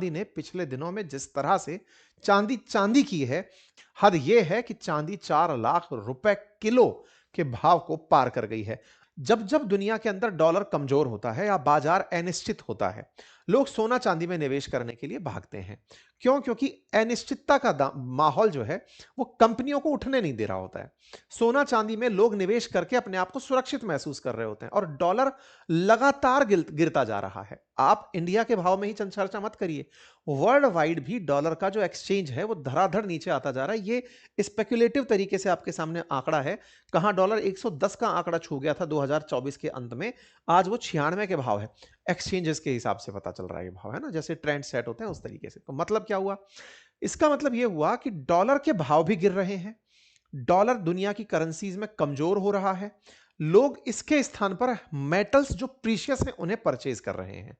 चांदी ने पिछले दिनों में जिस तरह से चांदी चांदी की है, हद यह है कि चांदी 4 लाख रुपए किलो के भाव को पार कर गई है। जब जब दुनिया के अंदर डॉलर कमजोर होता है या बाजार अनिश्चित होता है, लोग सोना चांदी में निवेश करने के लिए भागते हैं। क्यों? क्योंकि अनिश्चितता का माहौल जो है वो कंपनियों को उठने नहीं दे रहा होता है। सोना चांदी में लोग निवेश करके अपने आप को सुरक्षित महसूस कर रहे होते हैं और डॉलर लगातार गिरता जा रहा है। आप इंडिया के भाव में ही चर्चा मत करिए, वर्ल्ड वाइड भी डॉलर का जो एक्सचेंज है वो धड़ाधड़ नीचे आता जा रहा है। ये स्पेक्युलेटिव तरीके से आपके सामने आंकड़ा है। कहां डॉलर 110 का आंकड़ा छू गया था 2024 के अंत में, आज वो 96 के भाव है। एक्सचेंजेस के हिसाब से पता चल रहा है ये भाव, है ना, जैसे ट्रेंड सेट होते हैं उस तरीके से। तो मतलब क्या हुआ? इसका मतलब ये हुआ कि डॉलर के भाव भी गिर रहे हैं, डॉलर दुनिया की करेंसीज में कमजोर हो रहा है, लोग इसके स्थान पर मेटल्स जो प्रीशियस हैं उन्हें परचेज कर रहे हैं।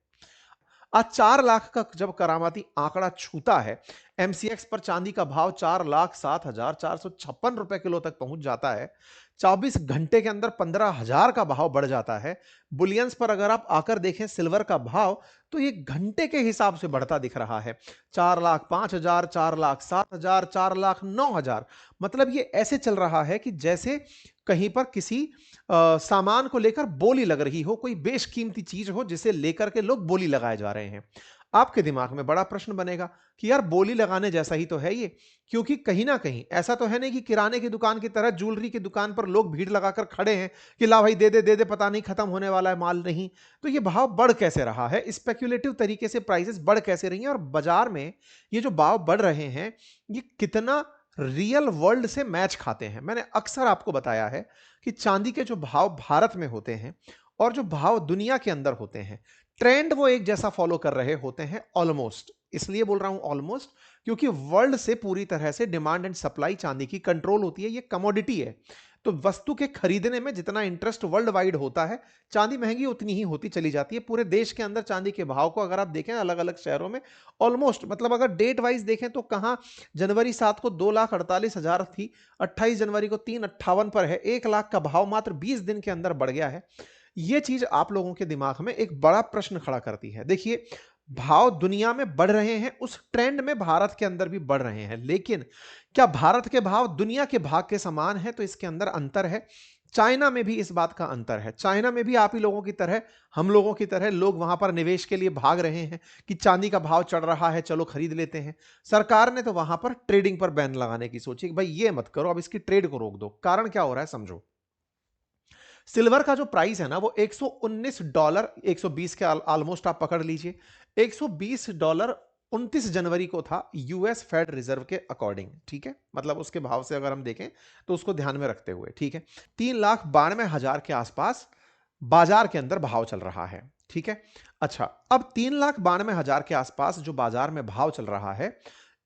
आज 4 लाख का जब करामाती आंकड़ा छूता है, एमसीएक्स पर चांदी का भाव 4,07,456 रुपए किलो तक पहुंच जाता है, 24 घंटे के अंदर 15,000 का भाव बढ़ जाता है। बुलियंस पर अगर आप आकर देखें सिल्वर का भाव, तो ये घंटे के हिसाब से बढ़ता दिख रहा है। 4,05,000, 4,07,000, 4,09,000। मतलब ये ऐसे चल रहा है कि जैसे कहीं पर किसी सामान को लेकर बोली लग रही हो, कोई बेशकीमती चीज हो जिसे लेकर के लोग बोली लगाए जा रहे हैं। आपके दिमाग में बड़ा प्रश्न बनेगा कि यार बोली लगाने जैसा ही तो है ये, क्योंकि कहीं ना कहीं ऐसा तो है नहीं कि किराने की दुकान की तरह ज्वेलरी की दुकान पर लोग भीड़ लगाकर खड़े हैं कि ला भाई दे दे दे दे, पता नहीं खत्म होने वाला है माल। नहीं तो ये भाव बढ़ कैसे रहा है, स्पेक्युलेटिव तरीके से प्राइसेस बढ़ कैसे रही हैं, और बाजार में ये जो भाव बढ़ रहे हैं ये कितना रियल वर्ल्ड से मैच खाते हैं। मैंने अक्सर आपको बताया है कि चांदी के जो भाव भारत में होते हैं और जो भाव दुनिया के अंदर होते हैं, ट्रेंड वो एक जैसा फॉलो कर रहे होते हैं ऑलमोस्ट। इसलिए बोल रहा हूं ऑलमोस्ट, क्योंकि वर्ल्ड से पूरी तरह से डिमांड एंड सप्लाई चांदी की कंट्रोल होती है। ये कमोडिटी है, तो वस्तु के खरीदने में जितना इंटरेस्ट वर्ल्ड वाइड होता है, चांदी महंगी उतनी ही होती चली जाती है। पूरे देश के अंदर चांदी के भाव को अगर आप देखें अलग अलग शहरों में, ऑलमोस्ट मतलब अगर डेट वाइज देखें तो कहां जनवरी 7 को 2,48,000 थी, 28 जनवरी को 3,58 पर है। 1 लाख का भाव मात्र 20 दिन के अंदर बढ़ गया है। यह चीज आप लोगों के दिमाग में एक बड़ा प्रश्न खड़ा करती है। देखिए, भाव दुनिया में बढ़ रहे हैं, उस ट्रेंड में भारत के अंदर भी बढ़ रहे हैं, लेकिन क्या भारत के भाव दुनिया के भाव के समान है? तो इसके अंदर अंतर है। चाइना में भी इस बात का अंतर है। चाइना में भी आप ही लोगों की तरह, हम लोगों की तरह लोग वहां पर निवेश के लिए भाग रहे हैं कि चांदी का भाव चढ़ रहा है, चलो खरीद लेते हैं। सरकार ने तो वहां पर ट्रेडिंग पर बैन लगाने की सोची कि भाई ये मत करो, अब इसकी ट्रेड को रोक दो। कारण क्या हो रहा है समझो। सिल्वर का जो प्राइस है ना वो $119, 120 के ऑलमोस्ट आप पकड़ लीजिए। $120 29 जनवरी को था यूएस फेड रिजर्व के अकॉर्डिंग, ठीक है, मतलब उसके भाव से अगर हम देखें तो उसको ध्यान में रखते हुए, ठीक है, 3,92,000 के आसपास बाजार के अंदर भाव चल रहा है, ठीक है। अच्छा, अब 3,92,000 के आसपास जो बाजार में भाव चल रहा है,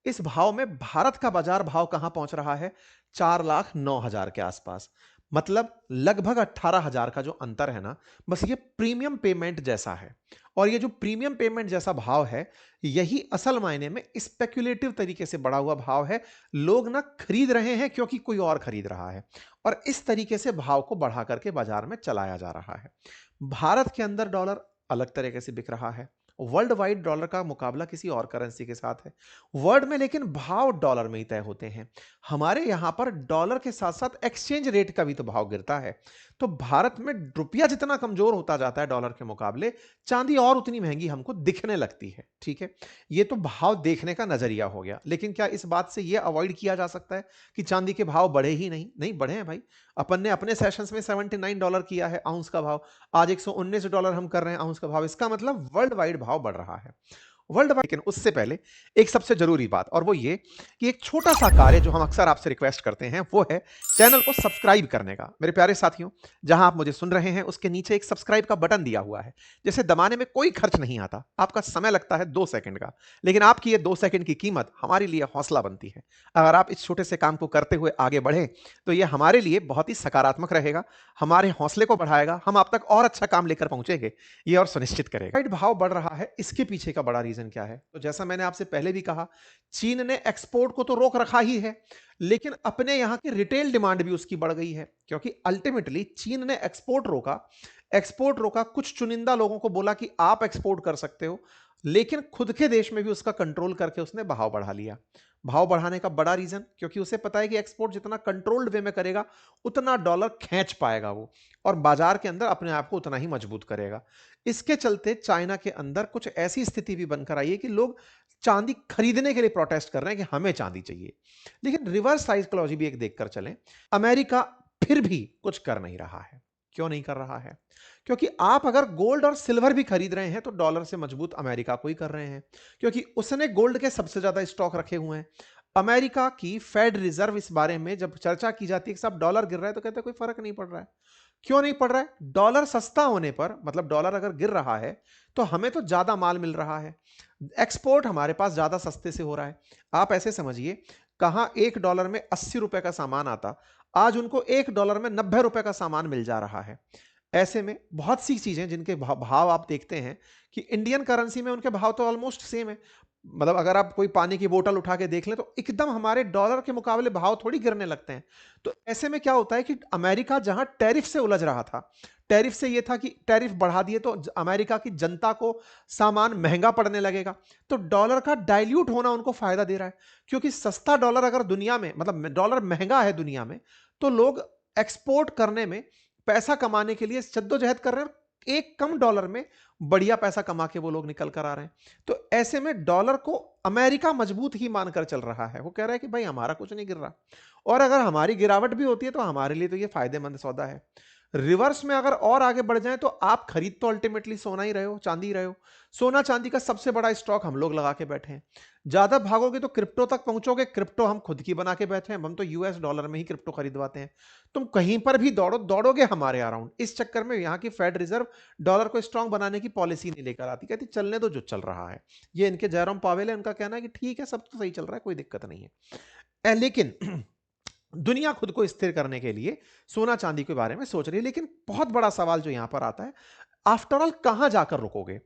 इस भाव में भारत का बाजार भाव कहां पहुंच रहा है? 4,09,000 के आसपास। मतलब लगभग 18,000 का जो अंतर है ना, बस ये प्रीमियम पेमेंट जैसा है। और ये जो प्रीमियम पेमेंट जैसा भाव है, यही असल मायने में स्पेक्युलेटिव तरीके से बढ़ा हुआ भाव है। लोग ना खरीद रहे हैं क्योंकि कोई और खरीद रहा है, और इस तरीके से भाव को बढ़ा करके बाजार में चलाया जा रहा है। भारत के अंदर डॉलर अलग तरीके से बिक रहा है। वर्ल्ड वाइड डॉलर का मुकाबला किसी और करेंसी के साथ है वर्ल्ड में, लेकिन भाव डॉलर में ही तय होते हैं। हमारे यहां पर डॉलर के साथ साथ एक्सचेंज रेट का भी तो भाव गिरता है। तो भारत में रुपया जितना कमजोर होता जाता है डॉलर के मुकाबले, चांदी और उतनी महंगी हमको दिखने लगती है, ठीक है। ये तो भाव देखने का नजरिया हो गया, लेकिन क्या इस बात से यह अवॉइड किया जा सकता है कि चांदी के भाव बढ़े ही नहीं? नहीं बढ़े हैं भाई। अपन ने अपने सेशंस में $79 किया है आउंस का भाव, आज $119 हम कर रहे हैं आउंस का भाव। इसका मतलब वर्ल्ड वाइड भाव बढ़ रहा है वर्ल्ड वाइड। लेकिन उससे पहले एक सबसे जरूरी बात, और वो ये कि एक छोटा सा कार्य जो हम अक्सर आपसे रिक्वेस्ट करते हैं वो है चैनल को सब्सक्राइब करने का। मेरे प्यारे साथियों, जहां आप मुझे सुन रहे हैं उसके नीचे एक सब्सक्राइब का बटन दिया हुआ है, जिसे दबाने में कोई खर्च नहीं आता, आपका समय लगता है 2 सेकंड का, लेकिन आपकी ये 2 सेकंड की कीमत हमारे लिए हौसला बनती है। अगर आप इस छोटे से काम को करते हुए आगे बढ़े तो ये हमारे लिए बहुत ही सकारात्मक रहेगा, हमारे हौसले को बढ़ाएगा, हम आप तक और अच्छा काम लेकर पहुंचेंगे ये और सुनिश्चित करेगा। भाव बढ़ रहा है, इसके पीछे का बड़ा रीजन क्या है? तो जैसा मैंने आपसे पहले भी कहा, चीन ने एक्सपोर्ट को तो रोक रखा ही है, लेकिन अपने यहां की रिटेल डिमांड भी उसकी बढ़ गई है, क्योंकि अल्टीमेटली चीन ने एक्सपोर्ट रोका, एक्सपोर्ट रोका, कुछ चुनिंदा लोगों को बोला कि आप एक्सपोर्ट कर सकते हो, लेकिन खुद के देश में भी उसका कंट्रोल करके उसने भाव बढ़ा लिया। भाव बढ़ाने का बड़ा रीजन, क्योंकि उसे पता है कि एक्सपोर्ट जितना कंट्रोल्ड वे में करेगा उतना डॉलर खींच पाएगा वो, और बाजार के अंदर अपने आप को उतना ही मजबूत करेगा। इसके चलते चाइना के अंदर कुछ ऐसी स्थिति भी बनकर आई है कि लोग चांदी खरीदने के लिए प्रोटेस्ट कर रहे हैं कि हमें चांदी चाहिए। लेकिन रिवर्स साइकोलॉजी भी एक देखकर चलें, अमेरिका फिर भी कुछ कर नहीं रहा है। क्यों नहीं कर रहा है? क्योंकि आप अगर गोल्ड और सिल्वर भी खरीद रहे हैं तो डॉलर से मजबूत अमेरिका को ही कर रहे हैं, क्योंकि उसने गोल्ड के सबसे ज्यादा स्टॉक रखे हुए हैं। अमेरिका की फेड रिजर्व इस बारे में जब चर्चा की जाती है कि सब डॉलर गिर रहा है, तो कहते हैं कोई फर्क नहीं पड़ रहा है। क्यों नहीं पड़ रहा है? डॉलर सस्ता होने पर, मतलब डॉलर अगर गिर रहा है तो हमें तो ज्यादा माल मिल रहा है, एक्सपोर्ट हमारे पास ज्यादा सस्ते से हो रहा है। आप ऐसे समझिए, कहां $1 में 80 रुपए का सामान आता, आज उनको $1 में 90 रुपए का सामान मिल जा रहा है। ऐसे में बहुत सी चीजें जिनके भाव आप देखते हैं कि इंडियन करेंसी में उनके भाव तो ऑलमोस्ट सेम है। मतलब अगर आप कोई पानी की बोतल उठा के देख लें तो एकदम हमारे डॉलर के मुकाबले भाव थोड़ी गिरने लगते हैं। तो ऐसे में क्या होता है कि अमेरिका जहां टैरिफ से उलझ रहा था, टैरिफ से यह था कि टैरिफ बढ़ा दिए तो अमेरिका की जनता को सामान महंगा पड़ने लगेगा, तो डॉलर का डाइल्यूट होना उनको फायदा दे रहा है। क्योंकि सस्ता डॉलर अगर दुनिया में, मतलब डॉलर महंगा है दुनिया में, तो लोग एक्सपोर्ट करने में, पैसा कमाने के लिए जद्दोजहद कर रहे हैं, एक कम डॉलर में बढ़िया पैसा कमा के वो लोग निकल कर आ रहे हैं। तो ऐसे में डॉलर को अमेरिका मजबूत ही मानकर चल रहा है। वो कह रहा है कि भाई हमारा कुछ नहीं गिर रहा, और अगर हमारी गिरावट भी होती है तो हमारे लिए तो ये फायदेमंद सौदा है। रिवर्स में अगर और आगे बढ़ जाए तो आप खरीद तो अल्टीमेटली सोना ही रहे हो, चांदी ही रहे हो। सोना चांदी का सबसे बड़ा स्टॉक हम लोग लगा के बैठे हैं। ज्यादा भागोगे तो क्रिप्टो तक पहुंचोगे, क्रिप्टो हम खुद की बना के बैठे हैं, हम तो यूएस डॉलर में ही क्रिप्टो खरीदवाते हैं। तुम कहीं पर भी दौड़ो, दौड़ोगे हमारे अराउंड। इस चक्कर में यहाँ की फेड रिजर्व डॉलर को स्ट्रांग बनाने की पॉलिसी नहीं लेकर आती, कहती चलने दो जो चल रहा है। ये इनके जयराम पावेल है, उनका कहना है कि ठीक है सब तो सही चल रहा है, कोई दिक्कत नहीं है। लेकिन दुनिया खुद को स्थिर करने के लिए सोना चांदी के बारे में सोच रही है। लेकिन बहुत बड़ा सवाल जो यहां पर आता है, आफ्टर ऑल कहां जाकर रुकोगे?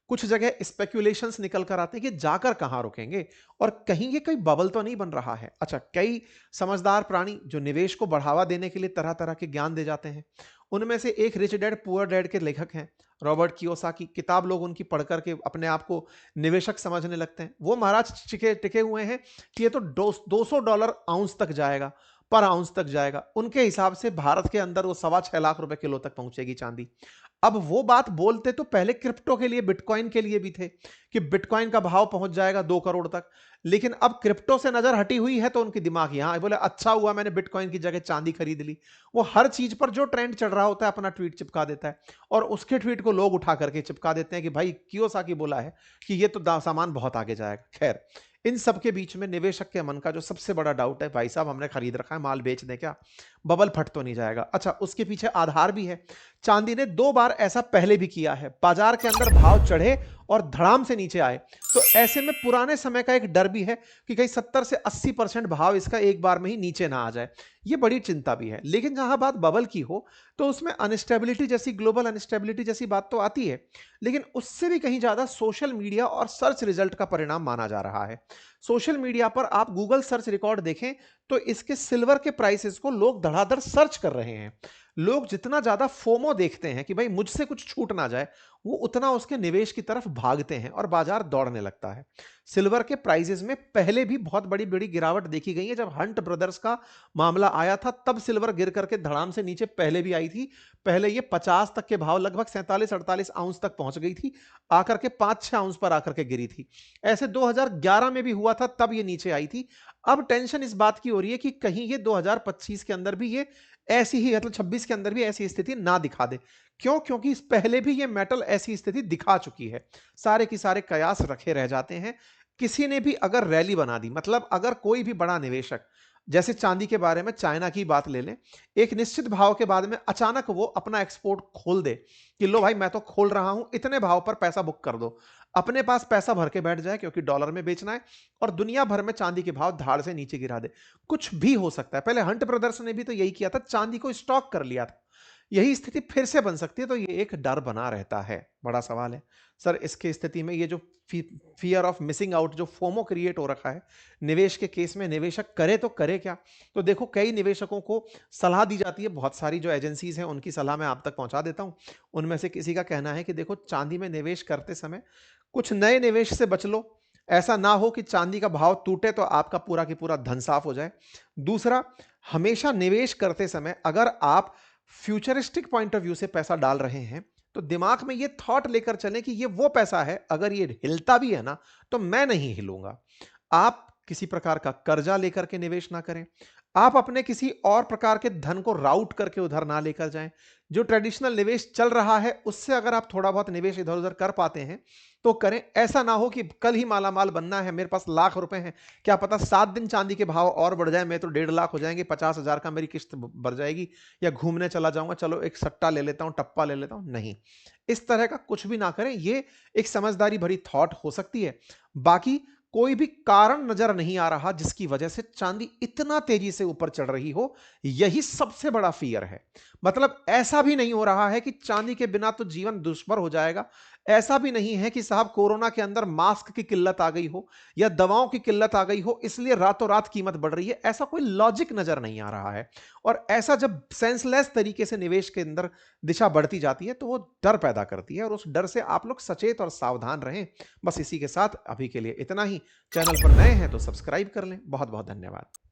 कुछ जगह स्पेक्यूलेशंस निकल कर आते हैं कि जाकर कहां रुकेंगे, और कहीं ये कोई बबल तो नहीं बन रहा है। अच्छा, कई समझदार प्राणी जो निवेश को बढ़ावा देने के लिए तरह तरह के ज्ञान दे जाते हैं, उनमें से एक रिच डैड पुअर डैड के लेखक हैं रॉबर्ट कियोसाकी। किताब लोग उनकी पढ़ करके अपने आप को निवेशक समझने लगते हैं। वो महाराज टिके टिके हुए हैं कि ये तो $200 आउंस तक जाएगा, पर आउंस तक जाएगा। उनके हिसाब से भारत के अंदर वो 6.25 लाख रुपए किलो तक पहुंचेगी चांदी। अब वो बात बोलते तो पहले क्रिप्टो के लिए, बिटकॉइन के लिए भी थे कि बिटकॉइन का भाव पहुंच जाएगा 2 करोड़ तक। लेकिन अब क्रिप्टो से नजर हटी हुई है तो उनकी दिमाग यहां बोले अच्छा हुआ मैंने बिटकॉइन की जगह चांदी खरीद ली। वो हर चीज पर जो ट्रेंड चढ़ रहा होता है अपना ट्वीट चिपका देता है, और उसके ट्वीट को लोग उठा करके चिपका देते हैं कि भाई कियोसाकी बोला है कि ये तो सामान बहुत आगे जाएगा। खैर, इन सब के बीच में निवेशक के मन का जो सबसे बड़ा डाउट है, भाई साहब हमने खरीद रखा है, माल बेच दें क्या, बबल फट तो नहीं जाएगा? अच्छा, उसके पीछे आधार भी है। चांदी ने 2 बार ऐसा पहले भी किया है, बाजार के अंदर भाव चढ़े और धड़ाम से नीचे आए। तो ऐसे में पुराने समय का एक डर भी है कि कहीं 70 से 80% भाव इसका एक बार में ही नीचे ना आ जाए, ये बड़ी चिंता भी है। लेकिन जहां बात बबल की हो तो उसमें अनस्टेबिलिटी जैसी, ग्लोबल अनस्टेबिलिटी जैसी बात तो आती है, लेकिन उससे भी कहीं ज्यादा सोशल मीडिया और सर्च रिजल्ट का परिणाम माना जा रहा है। सोशल मीडिया पर आप गूगल सर्च रिकॉर्ड देखें तो इसके सिल्वर के प्राइसेस को लोग धड़ाधड़ सर्च कर रहे हैं। लोग जितना ज्यादा फोमो देखते हैं कि भाई मुझसे कुछ छूट ना जाए, वो उतना उसके निवेश की तरफ भागते हैं और बाजार दौड़ने लगता है। सिल्वर के प्राइसेस में पहले भी बहुत बड़ी बड़ी गिरावट देखी गई है। जब हंट ब्रदर्स का मामला आया था तब सिल्वर गिर करके धड़ाम से नीचे पहले भी आई थी। पहले ये 50 तक के भाव, लगभग 47-48 आउंस तक पहुंच गई थी, आकर के 5-6 आउंस पर आकर के गिरी थी। ऐसे 2011 में भी हुआ था, तब ये नीचे आई थी। अब टेंशन इस बात की हो रही है कि कहीं ये 2025 के अंदर भी ये ऐसी ही, मतलब 26 के अंदर भी ऐसी स्थिति ना दिखा दे। क्यों? क्योंकि इस पहले भी ये मेटल ऐसी स्थिति दिखा चुकी है। सारे की सारे कयास रखे रह जाते हैं। किसी ने भी अगर रैली बना दी, मतलब अगर कोई भी बड़ा निवेशक, जैसे चांदी के बारे में चाइना की बात ले लें, एक निश्चित भाव के बाद में अचानक वो अपना एक्सपोर्ट खोल दे कि लो भाई मैं तो खोल रहा हूं, इतने भाव पर पैसा बुक कर दो, अपने पास पैसा भर के बैठ जाए क्योंकि डॉलर में बेचना है, और दुनिया भर में चांदी के भाव धाड़ से नीचे गिरा दे, कुछ भी हो सकता है। पहले हंट ब्रदर्स ने भी तो यही किया था, चांदी को स्टॉक कर लिया था यही स्थिति फिर से बन सकती है, तो ये एक डर बना रहता है। बड़ा सवाल है, सर इसकी स्थिति में ये जो फियर ऑफ मिसिंग आउट, जो फोमो क्रिएट हो रखा है निवेश के केस में, निवेशक करे तो करे क्या? तो देखो, कई निवेशकों को सलाह दी जाती है, बहुत सारी जो एजेंसीज हैं उनकी सलाह मैं आप तक पहुंचा देता हूं। उनमें से किसी का कहना है कि देखो, चांदी में निवेश करते समय कुछ नए निवेश से बच लो, ऐसा ना हो कि चांदी का भाव टूटे तो आपका पूरा की पूरा धन साफ हो जाए। दूसरा, हमेशा निवेश करते समय अगर आप फ्यूचरिस्टिक पॉइंट ऑफ व्यू से पैसा डाल रहे हैं, तो दिमाग में ये थॉट लेकर चलें कि ये वो पैसा है, अगर ये हिलता भी है ना तो मैं नहीं हिलूंगा। आप किसी प्रकार का कर्जा लेकर के निवेश ना करें। आप अपने किसी और प्रकार के धन को राउट करके उधर ना लेकर जाएं। जो ट्रेडिशनल निवेश चल रहा है उससे अगर आप थोड़ा बहुत निवेश इधर उधर कर पाते हैं तो करें। ऐसा ना हो कि कल ही माला माल बनना है, मेरे पास लाख रुपए हैं, क्या पता 7 दिन चांदी के भाव और बढ़ जाए, मैं तो 1.5 लाख हो जाएंगे, 50,000 का मेरी किस्त बढ़ जाएगी, या घूमने चला जाऊंगा, चलो एक सट्टा ले लेता हूं, टप्पा ले लेता हूं। नहीं, इस तरह का कुछ भी ना करें। ये एक समझदारी भरी थॉट हो सकती है। बाकी कोई भी कारण नजर नहीं आ रहा जिसकी वजह से चांदी इतना तेजी से ऊपर चढ़ रही हो। यही सबसे बड़ा फियर है। मतलब ऐसा भी नहीं हो रहा है कि चांदी के बिना तो जीवन दुष्भर हो जाएगा। ऐसा भी नहीं है कि साहब कोरोना के अंदर मास्क की किल्लत आ गई हो या दवाओं की किल्लत आ गई हो इसलिए रातों रात कीमत बढ़ रही है। ऐसा कोई लॉजिक नजर नहीं आ रहा है। और ऐसा जब सेंसलेस तरीके से निवेश के अंदर दिशा बढ़ती जाती है तो वो डर पैदा करती है, और उस डर से आप लोग सचेत और सावधान रहें। बस इसी के साथ अभी के लिए इतना ही। चैनल पर नए हैं तो सब्सक्राइब कर लें। बहुत बहुत धन्यवाद।